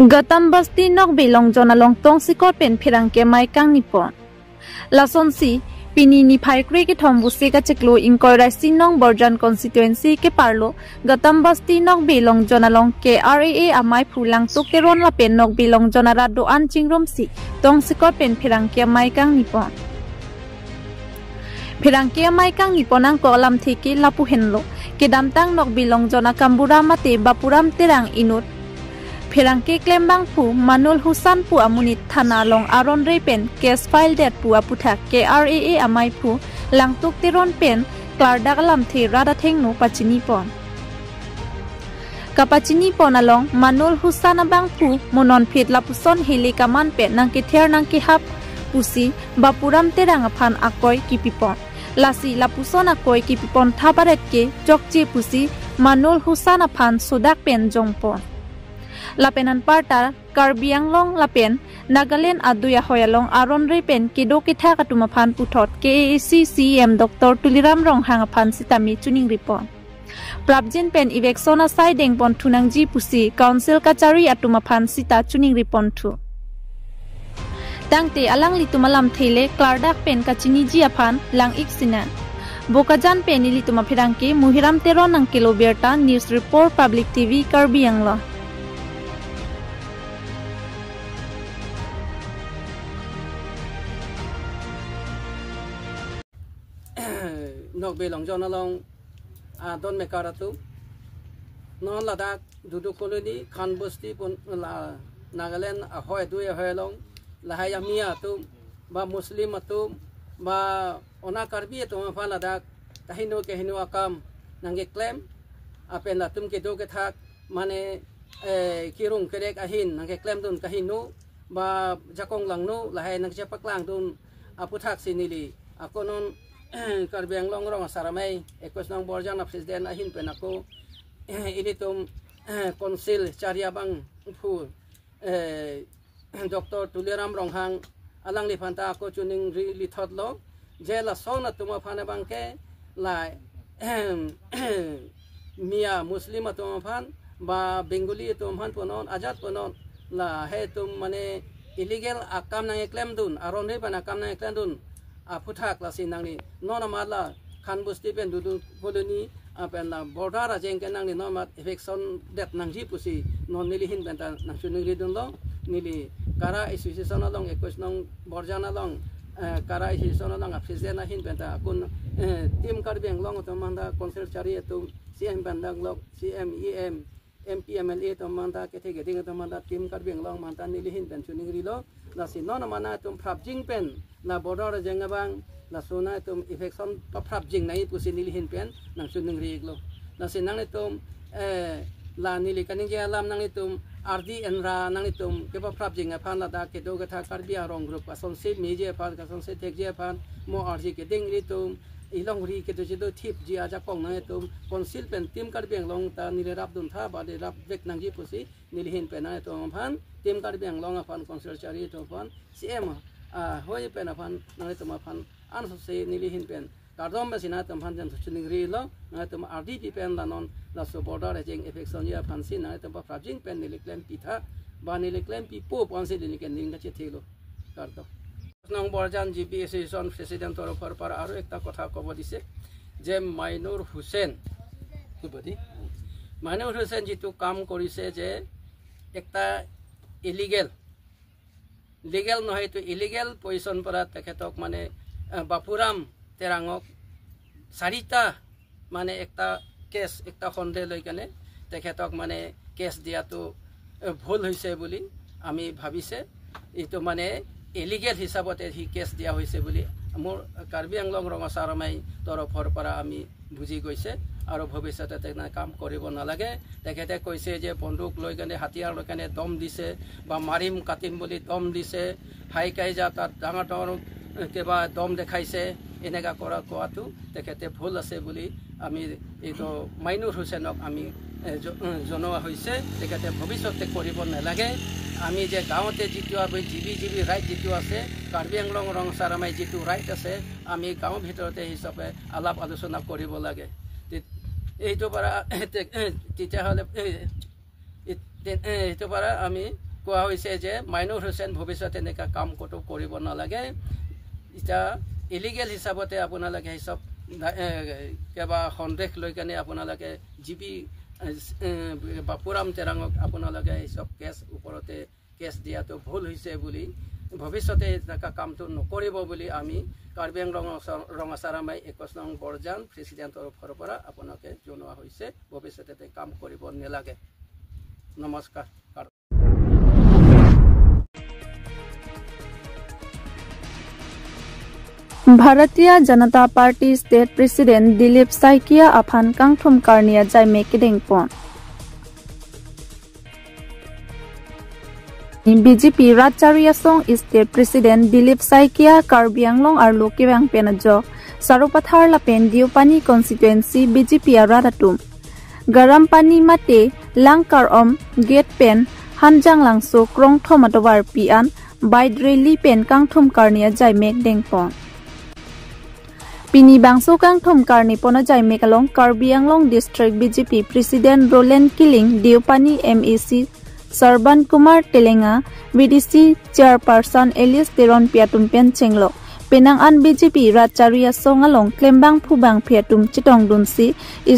Gatam basti nok bilong jonalong tong sikor pen phirang ke mai kang nipon lason si pini ni phai kri ke thombu se ka cheklo inkoi rai sinong borjan constituency ke parlo gatam basti nok bilong jonalong ke raa amai phulang to ke ron la pen nok bilong jonara do an chingrom si tong sikor pen phirang ke mai kang nipon phirang ke mai kang niponang ko alam theki lapu henlo ke damtang nok bilong jona kambura mate bapuram terang inut Phirangke klembang pu Manul Husan pu amunit thana long aron repen case file det pu aputha KRAA amai pu langtuk teron pen klardagalam the rada thengnu pachini pon kapachini pon along Manul Husan abang pu monon phit lapuson heli kaman pe nang ke ther nang ke hap pusi bapuram terang aphan akoi kipipon lasi lapuson akoi kipipon thabaret ke jokchi pusi Manul Husan aphan sodak pen jongpon Lapenan parta Karbiang long lapen Nagaland aduya hoyalong aron repen kido kitha katumaphan puthot KAC CM Dr. Tuliram rong hangaphan sitami tuning ripon Prabjin pen election asai dengpon thunangji pusi council kachari atumaphan sita tuning ripon thu Tangte alang litumalam thele klardak pen kachini ji aphan lang iksina Bokajan pen lituma phirangke Muhiram Teron nang kiloberta news report public TV Karbiang lo Nok belong jona long don mekaratu non ladak dudu koloni khan bosti pun la Nagaland ahoy duye hoy long lahaya mia tu ba muslim tu ba ona karbi tu ma ladak tahino ke hinu akam nange claim apen la tum ke do ke thak mane kirung kerek ahin nange claim dun kahinu ba jakong langnu lahay nang japak lang dun aputhak sinili akonon Karbiang long rong saramay ekos nang borjan na presiden ahin penako initum konsil chariabang pu Dr. Tuliram Ronghang alang ni phanta ko chuning ri thotlo jela sona tuma phane bangke la mia muslim tuma phan ba bengali tuma phan ponon ajat ponon la he tum mane illegal akam nang claim dun aron he ban akam nang claim dun aputhak la sinangni nona mala khan busti pen dudu koloni apen la bordara jengke nangni nomat election det nangji pusi non nili hin benta nang chuning ridun lo nili kara association along ekos nong borjana long kara association along apsena hin benta kun team Karbiang long to manda concert chari to CM bandang lok CMEM MPMLA to manda kethe geding to manda team Karbiang long manda nili hin ben chuning rilo la si nona mana tum prabjing pen na border jengabang la sona tum election prabjing nai pusi nili hin pen nang chuning ri glo la si nang tum la nili kaning je alam nang tum RD enra nang tum ke prabjing aphan la da ke do ga tha Karbiang rong group ason se meje aphan kason se tek je aphan mo RG ke ding ri tum ilong ri ke do je do thip ji aja kong nang tum konsil pen team Karbiang long ta nile rap dun tha ba de rap vek nang ji pusi nili hin pen na tum aphan team Karbiang long aphan konsil chari to aphan CM hoy pen aphan nang tum aphan an so se nili hin pen kardom ma sina tum phan jan chuning ri lo nang tum RD pen la non la so border jeng election ya phan sin nang tum prabjing pen nili claim pi tha ba nili claim pi po pon se nili ken ning ga che thelo kardo nang borjan GP association president torofar par aro ekta kotha kobo dise je Mainur Hussein kubodi Mainur Hussein jitu kam korise je ekta illegal legal নহয় তো illegal position পৰা তেখেতক মানে বাপুৰাম তেৰাঙক চাৰিটা মানে একটা case একটা খণ্ডে লৈ কেনে তেখেতক মানে কেস দিয়াটো ভুল হৈছে বুলি আমি ভাবিছে এটো মানে illegal হিচাপতে হি কেস দিয়া হৈছে বুলি মোৰ কাৰ্বি আংলং ৰঙাচাৰমাই তৰফৰ পৰা আমি বুজি গৈছে আৰু ভৱিষ্যতে তেনে কাম কৰিব নালাগে তেখেতে কৈছে যে বন্দুক লৈ কেনে হাতিয়াৰ লৈ কেনে দম দিছে বা মাৰিম কাটিম বুলি দম দিছে হাই কাই যা তাত ডাঙৰ ডাঙৰ কেবা দম দেখাইছে এনেকা কৰা কোৱাটো তেখেতে ভুল আছে বুলি আমি এইটো মাইনুৰ হুছেইনক আমি জনোৱা হৈছে তেখেতে ভৱিষ্যতে কৰিব নালাগে আমি যে গাঁৱতে যিটো আমি জিবি ৰাইট যিটো আছে কাৰ্বি আংলং ৰঙাচাৰমাই যিটো ৰাইট আছে আমি গাঁৱৰ ভিতৰতে হিচাপে আলাপ আলোচনা কৰিব লাগে এইটো পৰা তেতিয়াহ'লে এইটো পৰা আমি কোৱা হৈছে যে মাইনুৰ হুছেইন ভৱিষ্যতে এনেকুৱা কাম কতো কৰিব নালাগে এটা ইলিগেল হিচাপতে আপোনালোকে হিচাপ কেবা সন্দেহ লৈ কেনে আপোনালোকে জিপি বাপুৰাম তেৰাঙক আপোনালোকে হিচাপ কেছ ওপৰতে কেছ দিয়াটো ভুল হৈছে বুলি ভৱিষ্যতে এনেকুৱা কামটো নকৰিব বুলি আমি কাৰ্বি আংলং ৰঙাচাৰামাই 21 নং বৰজান প্ৰেচিডেণ্টৰ ফালৰ পৰা আপোনালোকে জনোৱা হৈছে ভৱিষ্যতে কাম কৰিব নালাগে নমস্কাৰ Bharatiya Janata Party State President Dilip Saikia Aphan Kangthum Karnia Jaime Kidengpon BJP Ratcharia Song State President Dilip Saikia Karbi Anglong Arlo Kiwang Penajo Sarupathar Lapen Diopani Constituency BJP Aradatum Garam Pani Mate Langkar Om Gate Pen Hanjang Langso Krong Thomatowar Pian Baidreli Pen Kangthum Karnia Jaime Dengpon Pini Bangso Kangthum Karni Pona Jaime Kalong Karbi Anglong District BJP President Roland Killing Diopani MEC Sarban Kumar Telenga BDC Chairperson Elias Teron Piatum Pen Chenglo Penang An BJP Ratcharia Songalong Klembang Phubang Piatum Chitong Dunsi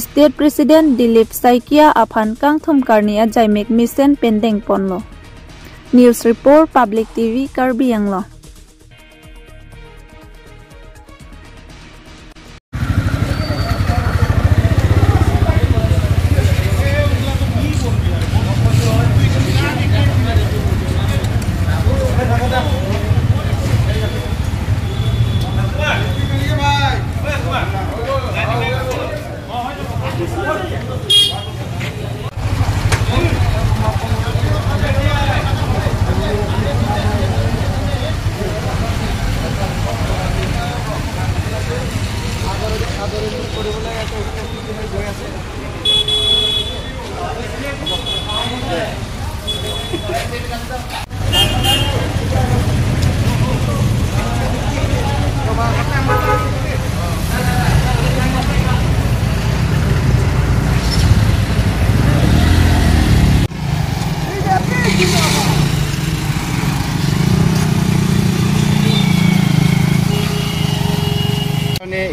State President Dilip Saikia Aphan Kangthum Karnia Jaimek Misen Pendeng Ponlo News Report Public TV Karbi Anglo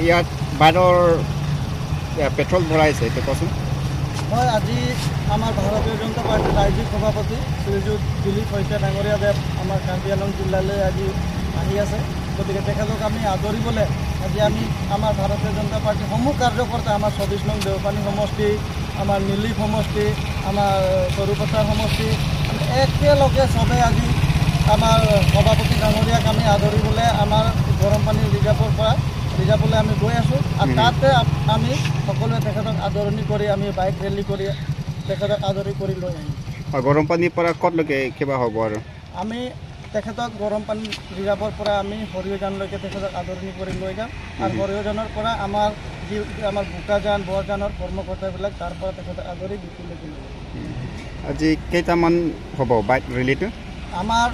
ইয়াত বাৰৰ petrol ভৰাইছে এইটো কচোন মই আজি আমাৰ ভাৰতীয় জনতা পাৰ্টিৰ ৰাজ্যিক সভাপতি শ্ৰীযুত দিলীপ শইকীয়া ডাঙৰীয়াদেৱ আমাৰ কাৰ্বি আংলং জিলালৈ আজি আহি আছে গতিকে তেখেতক আমি আদৰিবলৈ আজি আমি আমাৰ ভাৰতীয় জনতা পাৰ্টিৰ সমূহ কাৰ্যকৰ্তা আমাৰ 24 নং দেওপানী সমষ্টি আমাৰ নীলিপ সমষ্টি আমাৰ সৰুপথাৰ সমষ্টি একেলগে চবে আজি আমাৰ সভাপতি ডাঙৰীয়াক আমি আদৰিবলৈ আমাৰ গৰম পানী ৰিজাৰ্ভলৈ আমি গৈ আছোঁ আৰু তাতে আমি সকলোৱে তেখেতক আদৰণি কৰি আমি বাইক ৰেলী কৰি তেখেতক আদৰি কৰি লৈ আহিম গৰম পানীৰ পৰা ক'তলৈকে কিবা হ'ব আৰু আমি তেখেতক গৰম পানী ৰিজাৰ্ভৰ পৰা আমি হৰিয়াজানলৈকে তেখেতক আদৰণি কৰি লৈ যাম আৰু হৰিয়াজানৰ পৰা আমাৰ যি আমাৰ বোকাজান বৰজানৰ কৰ্মকৰ্তাবিলাক তাৰ পৰা তেখেতক আদৰি বিপুললৈকে লৈ যাম আজি কেইটামান হ'ব বাইক ৰেলীটো আমাৰ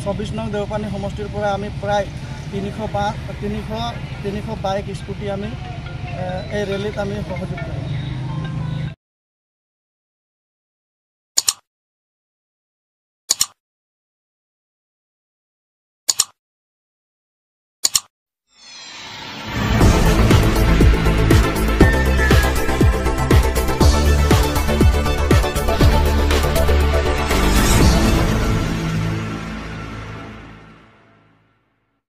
24 নং দেওপানী সমষ্টিৰ পৰা আমি প্ৰায় 300 বাইক স্কুটি আমি এই ৰেলীত আমি সহযোগ কৰিম